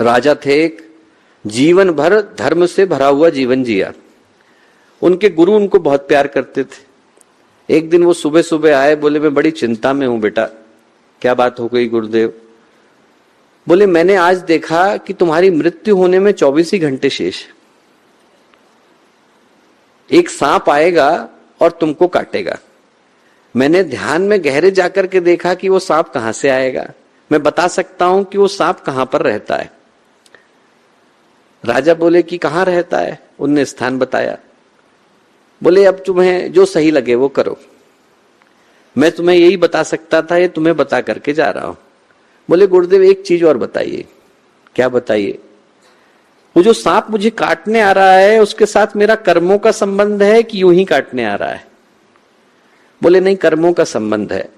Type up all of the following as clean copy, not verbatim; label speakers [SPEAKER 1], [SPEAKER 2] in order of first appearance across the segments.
[SPEAKER 1] राजा थे एक, जीवन भर धर्म से भरा हुआ जीवन जिया। उनके गुरु उनको बहुत प्यार करते थे। एक दिन वो सुबह सुबह आए, बोले मैं बड़ी चिंता में हूं बेटा। क्या बात हो गई गुरुदेव? बोले मैंने आज देखा कि तुम्हारी मृत्यु होने में 24 ही घंटे शेष है। एक सांप आएगा और तुमको काटेगा। मैंने ध्यान में गहरे जाकर के देखा कि वो सांप कहां से आएगा। मैं बता सकता हूं कि वो सांप कहां पर रहता है। राजा बोले कि कहां रहता है? उनने स्थान बताया। बोले अब तुम्हें जो सही लगे वो करो, मैं तुम्हें यही बता सकता था, ये तुम्हें बता करके जा रहा हूं। बोले गुरुदेव एक चीज और बताइए। क्या बताइए? वो जो सांप मुझे काटने आ रहा है उसके साथ मेरा कर्मों का संबंध है कि यूं ही काटने आ रहा है? बोले नहीं, कर्मों का संबंध है।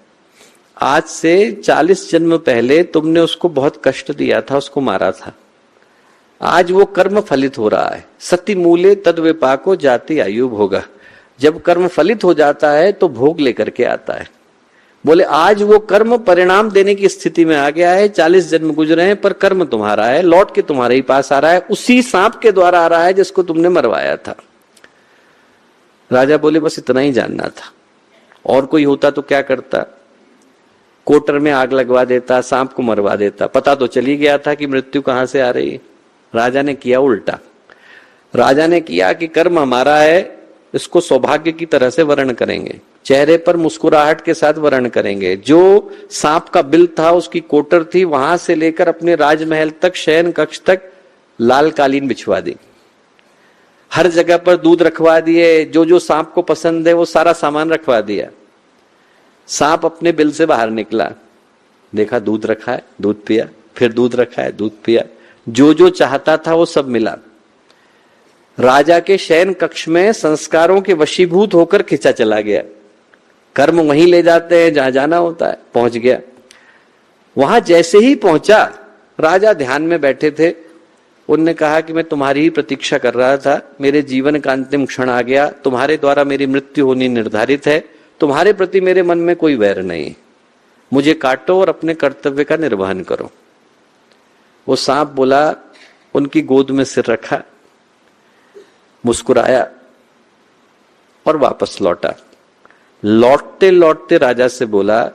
[SPEAKER 1] आज से 40 जन्म पहले तुमने उसको बहुत कष्ट दिया था, उसको मारा था। आज वो कर्म फलित हो रहा है। सति मूले तद विपाको जाति आयु भोगा। जब कर्म फलित हो जाता है तो भोग लेकर के आता है। बोले आज वो कर्म परिणाम देने की स्थिति में आ गया है। 40 जन्म गुजरे हैं पर कर्म तुम्हारा है, लौट के तुम्हारे ही पास आ रहा है। उसी सांप के द्वारा आ रहा है जिसको तुमने मरवाया था। राजा बोले बस इतना ही जानना था। और कोई होता तो क्या करता? कोटर में आग लगवा देता, सांप को मरवा देता। पता तो चली गया था कि मृत्यु कहां से आ रही है। राजा ने किया उल्टा। राजा ने किया कि कर्म हमारा है, इसको सौभाग्य की तरह से वर्ण करेंगे, चेहरे पर मुस्कुराहट के साथ वर्ण करेंगे। जो सांप का बिल था, उसकी कोटर थी, वहां से लेकर अपने राजमहल तक, शयन कक्ष तक लाल कालीन बिछवा दी। हर जगह पर दूध रखवा दिए। जो जो सांप को पसंद है वो सारा सामान रखवा दिया। सांप अपने बिल से बाहर निकला, देखा दूध रखा है, दूध पिया, फिर दूध रखा है, दूध पिया। जो जो चाहता था वो सब मिला। राजा के शयन कक्ष में संस्कारों के वशीभूत होकर खिंचा चला गया। कर्म वहीं ले जाते हैं जहां जाना होता है। पहुंच गया। वहां जैसे ही पहुंचा, राजा ध्यान में बैठे थे। उनने कहा कि मैं तुम्हारी ही प्रतीक्षा कर रहा था। मेरे जीवन का अंतिम क्षण आ गया। तुम्हारे द्वारा मेरी मृत्यु होनी निर्धारित है। तुम्हारे प्रति मेरे मन में कोई वैर नहीं। मुझे काटो और अपने कर्तव्य का निर्वहन करो। वो सांप बोला, उनकी गोद में सिर रखा, मुस्कुराया और वापस लौटा। लौटते लौटते राजा से बोला,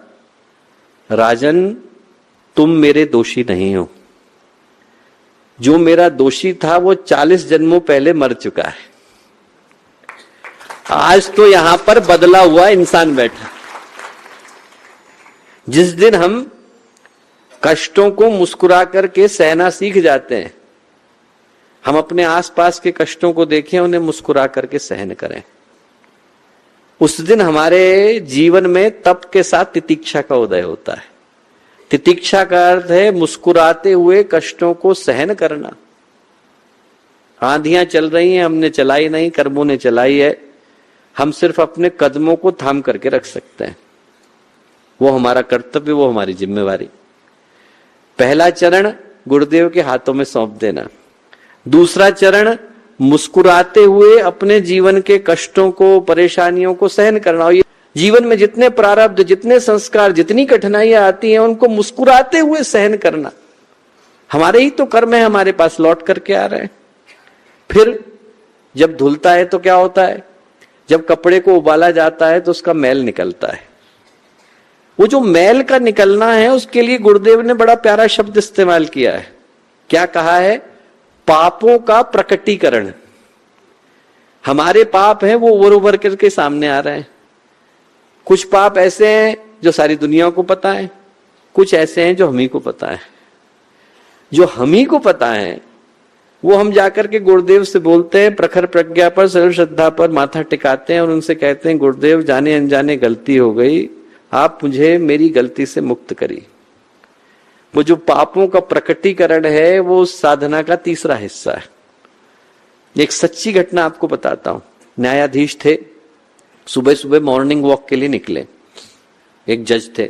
[SPEAKER 1] राजन तुम मेरे दोषी नहीं हो। जो मेरा दोषी था वो 40 जन्मों पहले मर चुका है। आज तो यहां पर बदला हुआ इंसान बैठा। जिस दिन हम कष्टों को मुस्कुरा करके सहना सीख जाते हैं, हम अपने आसपास के कष्टों को देखें, उन्हें मुस्कुरा करके सहन करें, उस दिन हमारे जीवन में तप के साथ तितिक्षा का उदय होता है। तितिक्षा का अर्थ है मुस्कुराते हुए कष्टों को सहन करना। आंधियां चल रही हैं, हमने चलाई नहीं, कर्मों ने चलाई है। हम सिर्फ अपने कदमों को थाम करके रख सकते हैं। वो हमारा कर्तव्य, वो हमारी जिम्मेवारी। पहला चरण गुरुदेव के हाथों में सौंप देना। दूसरा चरण मुस्कुराते हुए अपने जीवन के कष्टों को, परेशानियों को सहन करना। और जीवन में जितने प्रारब्ध, जितने संस्कार, जितनी कठिनाइयां आती हैं, उनको मुस्कुराते हुए सहन करना। हमारे ही तो कर्म है, हमारे पास लौट करके आ रहे हैं। फिर जब धुलता है तो क्या होता है? जब कपड़े को उबाला जाता है तो उसका मैल निकलता है। वो जो मैल का निकलना है, उसके लिए गुरुदेव ने बड़ा प्यारा शब्द इस्तेमाल किया है। क्या कहा है? पापों का प्रकटीकरण। हमारे पाप हैं वो उभर उभर करके सामने आ रहे हैं। कुछ पाप ऐसे हैं जो सारी दुनिया को पता है, कुछ ऐसे हैं जो हम ही को पता है। जो हम ही को पता है वो हम जाकर के गुरुदेव से बोलते हैं, प्रखर प्रज्ञा पर, सरल श्रद्धा पर माथा टिकाते हैं और उनसे कहते हैं, गुरुदेव जाने अनजाने गलती हो गई, आप मुझे मेरी गलती से मुक्त करिए। वो जो पापों का प्रकटीकरण है वो साधना का तीसरा हिस्सा है। एक सच्ची घटना आपको बताता हूं। न्यायाधीश थे, सुबह सुबह मॉर्निंग वॉक के लिए निकले। एक जज थे,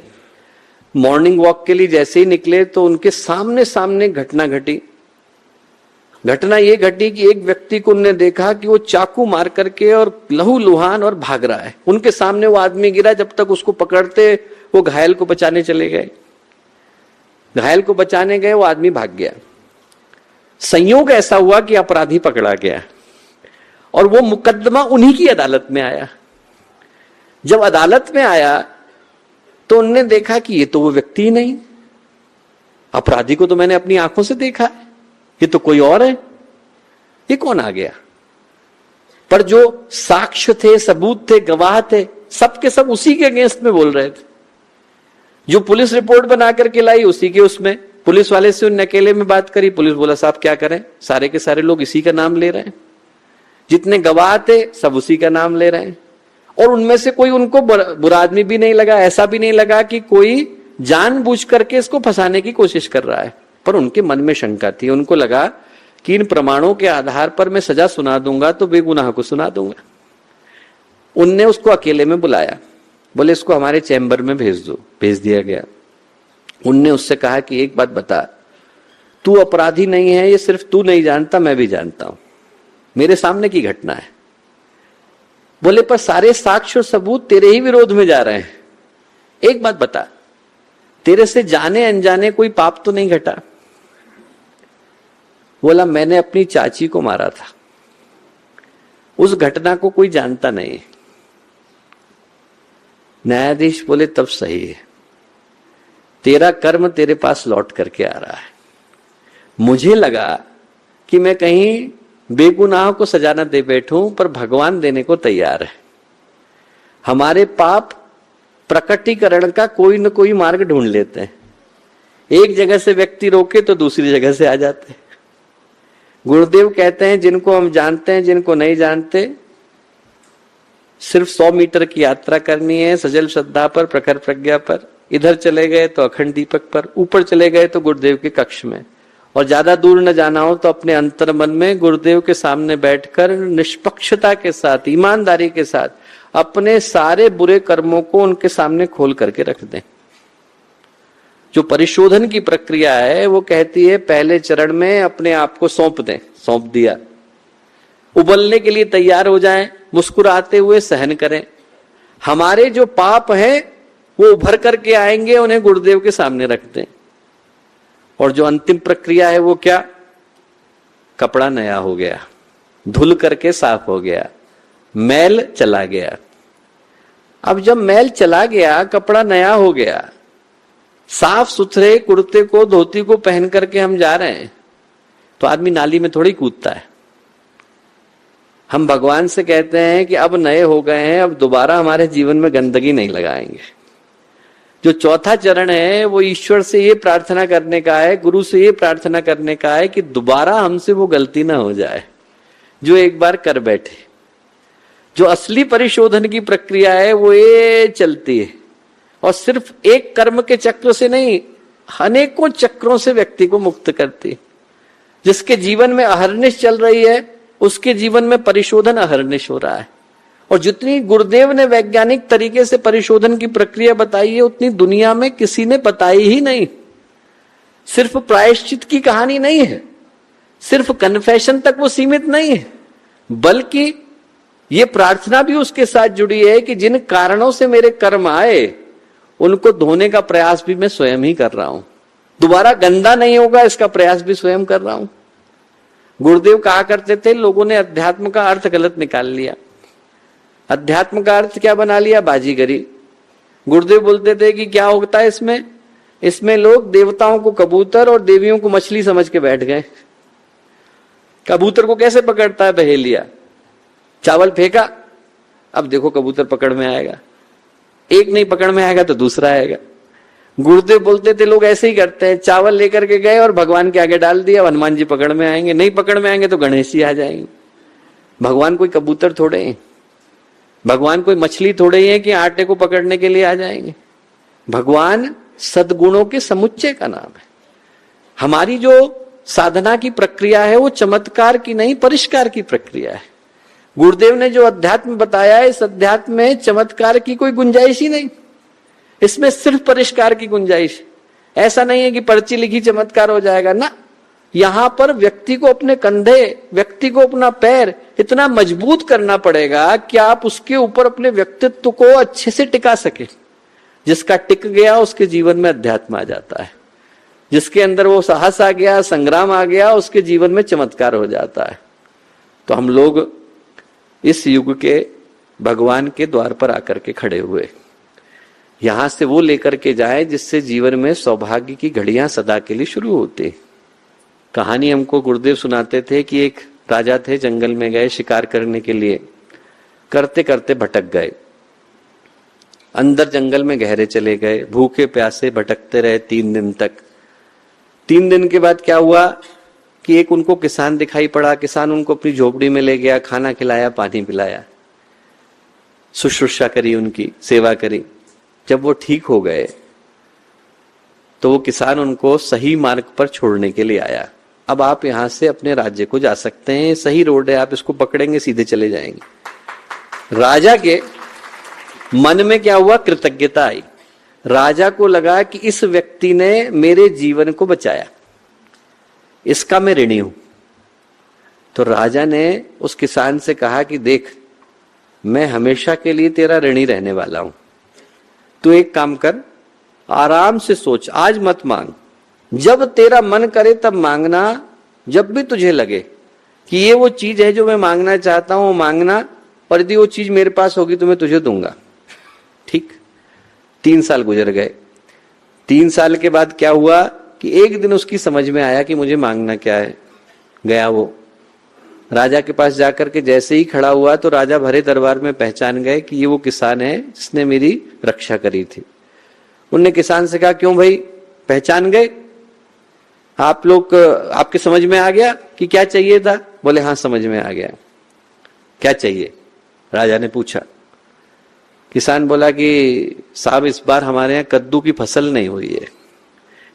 [SPEAKER 1] मॉर्निंग वॉक के लिए जैसे ही निकले तो उनके सामने सामने घटना घटी। घटना ये घटी कि एक व्यक्ति को उन्होंने देखा कि वो चाकू मार करके और लहूलुहान और भाग रहा है। उनके सामने वो आदमी गिरा, जब तक उसको पकड़ते वो घायल को बचाने चले गए। घायल को बचाने गए, वो आदमी भाग गया। संयोग ऐसा हुआ कि अपराधी पकड़ा गया और वो मुकदमा उन्हीं की अदालत में आया। जब अदालत में आया तो उन्होंने देखा कि ये तो वो व्यक्ति ही नहीं, अपराधी को तो मैंने अपनी आंखों से देखा है, ये तो कोई और है, ये कौन आ गया? पर जो साक्ष्य थे, सबूत थे, गवाह थे, सबके सब उसी के अगेंस्ट में बोल रहे थे। जो पुलिस रिपोर्ट बना करके लाई उसी के उसमें, पुलिस वाले से उन्होंने अकेले में बात करी, पुलिस बोला साहब क्या करें, सारे के सारे लोग इसी का नाम ले रहे हैं, जितने गवाह थे सब उसी का नाम ले रहे हैं। और उनमें से कोई उनको बुरा आदमी भी नहीं लगा, ऐसा भी नहीं लगा कि कोई जानबूझ करके इसको फंसाने की कोशिश कर रहा है। पर उनके मन में शंका थी, उनको लगा कि इन प्रमाणों के आधार पर मैं सजा सुना दूंगा तो बेगुनाह को सुना दूंगा। उनने उसको अकेले में बुलाया, बोले इसको हमारे चैम्बर में भेज दो। भेज दिया गया। उनने उससे कहा कि एक बात बता, तू अपराधी नहीं है, ये सिर्फ तू नहीं जानता, मैं भी जानता हूं, मेरे सामने की घटना है। बोले पर सारे साक्ष्य और सबूत तेरे ही विरोध में जा रहे हैं, एक बात बता, तेरे से जाने अनजाने कोई पाप तो नहीं घटा? बोला मैंने अपनी चाची को मारा था, उस घटना को कोई जानता नहीं है। न्यायाधीश बोले तब सही है, तेरा कर्म तेरे पास लौट करके आ रहा है। मुझे लगा कि मैं कहीं बेगुनाह को सजा न दे बैठूं, पर भगवान देने को तैयार है। हमारे पाप प्रकटीकरण का कोई न कोई मार्ग ढूंढ लेते हैं, एक जगह से व्यक्ति रोके तो दूसरी जगह से आ जाते हैं। गुरुदेव कहते हैं जिनको हम जानते हैं, जिनको नहीं जानते, सिर्फ 100 मीटर की यात्रा करनी है सजल श्रद्धा पर, प्रखर प्रज्ञा पर। इधर चले गए तो अखंड दीपक पर, ऊपर चले गए तो गुरुदेव के कक्ष में, और ज्यादा दूर न जाना हो तो अपने अंतर मन में गुरुदेव के सामने बैठकर निष्पक्षता के साथ, ईमानदारी के साथ अपने सारे बुरे कर्मों को उनके सामने खोल करके रख दें। जो परिशोधन की प्रक्रिया है वो कहती है पहले चरण में अपने आप को सौंप दें। सौंप दिया, उबलने के लिए तैयार हो जाएं, मुस्कुराते हुए सहन करें। हमारे जो पाप हैं वो उभर करके आएंगे, उन्हें गुरुदेव के सामने रख दें। और जो अंतिम प्रक्रिया है वो क्या? कपड़ा नया हो गया, धुल करके साफ हो गया, मैल चला गया। अब जब मैल चला गया, कपड़ा नया हो गया, साफ सुथरे कुर्ते को, धोती को पहन करके हम जा रहे हैं, तो आदमी नाली में थोड़ी कूदता है। हम भगवान से कहते हैं कि अब नए हो गए हैं, अब दोबारा हमारे जीवन में गंदगी नहीं लगाएंगे। जो चौथा चरण है वो ईश्वर से ये प्रार्थना करने का है, गुरु से ये प्रार्थना करने का है कि दोबारा हमसे वो गलती ना हो जाए जो एक बार कर बैठे। जो असली परिशोधन की प्रक्रिया है वो ये चलती है, और सिर्फ एक कर्म के चक्र से नहीं, अनेकों चक्रों से व्यक्ति को मुक्त करती है। जिसके जीवन में अहर्निश चल रही है उसके जीवन में परिशोधन अहर्निश हो रहा है। और जितनी गुरुदेव ने वैज्ञानिक तरीके से परिशोधन की प्रक्रिया बताई है उतनी दुनिया में किसी ने बताई ही नहीं। सिर्फ प्रायश्चित की कहानी नहीं है, सिर्फ कन्फेशन तक वो सीमित नहीं है, बल्कि ये प्रार्थना भी उसके साथ जुड़ी है कि जिन कारणों से मेरे कर्म आए उनको धोने का प्रयास भी मैं स्वयं ही कर रहा हूं, दोबारा गंदा नहीं होगा इसका प्रयास भी स्वयं कर रहा हूं। गुरुदेव कहा करते थे लोगों ने अध्यात्म का अर्थ गलत निकाल लिया। अध्यात्म का अर्थ क्या बना लिया? बाजीगरी। गुरुदेव बोलते थे कि क्या होता है इसमें लोग देवताओं को कबूतर और देवियों को मछली समझ के बैठ गए। कबूतर को कैसे पकड़ता है बहेलिया? चावल फेंका, अब देखो कबूतर पकड़ में आएगा, एक नहीं पकड़ में आएगा तो दूसरा आएगा। गुरुदेव बोलते थे लोग ऐसे ही करते हैं, चावल लेकर के गए और भगवान के आगे डाल दिया, हनुमान जी पकड़ में आएंगे, नहीं पकड़ में आएंगे तो गणेश जी आ जाएंगे। भगवान कोई कबूतर थोड़े हैं, भगवान कोई मछली थोड़े ही है कि आटे को पकड़ने के लिए आ जाएंगे। भगवान सद्गुणों के समुच्चय का नाम है। हमारी जो साधना की प्रक्रिया है वो चमत्कार की नहीं, परिष्कार की प्रक्रिया है। गुरुदेव ने जो अध्यात्म बताया है, इस अध्यात्म में चमत्कार की कोई गुंजाइश ही नहीं, इसमें सिर्फ परिष्कार की गुंजाइश। ऐसा नहीं है कि पर्ची लिखी चमत्कार हो जाएगा ना, यहां पर व्यक्ति को अपने कंधे, व्यक्ति को अपना पैर इतना मजबूत करना पड़ेगा कि आप उसके ऊपर अपने व्यक्तित्व को अच्छे से टिका सके। जिसका टिक गया उसके जीवन में अध्यात्म आ जाता है। जिसके अंदर वो साहस आ गया, संग्राम आ गया, उसके जीवन में चमत्कार हो जाता है। तो हम लोग इस युग के भगवान के द्वार पर आकर के खड़े हुए, यहां से वो लेकर के जाए जिससे जीवन में सौभाग्य की घड़ियां सदा के लिए शुरू होती। कहानी हमको गुरुदेव सुनाते थे कि एक राजा थे, जंगल में गए शिकार करने के लिए, करते करते भटक गए, अंदर जंगल में गहरे चले गए, भूखे प्यासे भटकते रहे 3 दिन तक। 3 दिन के बाद क्या हुआ कि एक उनको किसान दिखाई पड़ा। किसान उनको अपनी झोपड़ी में ले गया, खाना खिलाया, पानी पिलाया, शुश्रूषा करी, उनकी सेवा करी। जब वो ठीक हो गए तो वो किसान उनको सही मार्ग पर छोड़ने के लिए आया। अब आप यहां से अपने राज्य को जा सकते हैं, सही रोड है, आप इसको पकड़ेंगे सीधे चले जाएंगे। राजा के मन में क्या हुआ, कृतज्ञता आई। राजा को लगा कि इस व्यक्ति ने मेरे जीवन को बचाया, इसका मैं ऋणी हूं। तो राजा ने उस किसान से कहा कि देख, मैं हमेशा के लिए तेरा ऋणी रहने वाला हूं, तू एक काम कर, आराम से सोच, आज मत मांग, जब तेरा मन करे तब मांगना। जब भी तुझे लगे कि ये वो चीज है जो मैं मांगना चाहता हूं, मांगना, और यदि वो चीज मेरे पास होगी तो मैं तुझे दूंगा। ठीक। 3 साल गुजर गए। 3 साल के बाद क्या हुआ कि एक दिन उसकी समझ में आया कि मुझे मांगना क्या है। गया वो राजा के पास जाकर के जैसे ही खड़ा हुआ तो राजा भरे दरबार में पहचान गए कि ये वो किसान है जिसने मेरी रक्षा करी थी। उनने किसान से कहा, क्यों भाई पहचान गए आप लोग, आपके समझ में आ गया कि क्या चाहिए था? बोले हाँ समझ में आ गया। क्या चाहिए? राजा ने पूछा। किसान बोला कि साहब इस बार हमारे यहाँ कद्दू की फसल नहीं हुई है,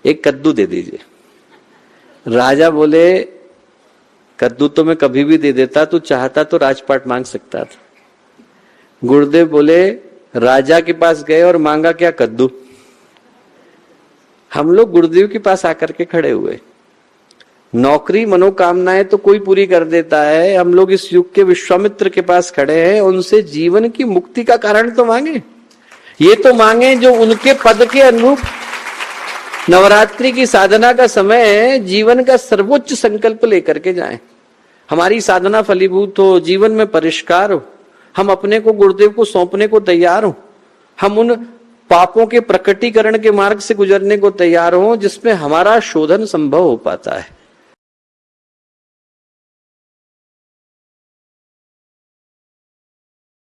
[SPEAKER 1] एक कद्दू दे दीजिए। राजा बोले कद्दू तो मैं कभी भी दे देता, तू चाहता तो राजपाट मांग सकता था। गुरुदेव बोले राजा के पास गए और मांगा क्या? कद्दू। हम लोग गुरुदेव के पास आकर के खड़े हुए। नौकरी मनोकामनाएं तो कोई पूरी कर देता है, हम लोग इस युग के विश्वामित्र के पास खड़े हैं, उनसे जीवन की मुक्ति का कारण तो मांगे। ये तो मांगे जो उनके पद के अनुरूप नवरात्रि की साधना का समय है, जीवन का सर्वोच्च संकल्प लेकर के जाएं, हमारी साधना फलीभूत हो, जीवन में परिष्कार हो, हम अपने को गुरुदेव को सौंपने को तैयार हो, हम उन पापों के प्रकटीकरण के मार्ग से गुजरने को तैयार हो जिसमें हमारा शोधन संभव हो पाता है।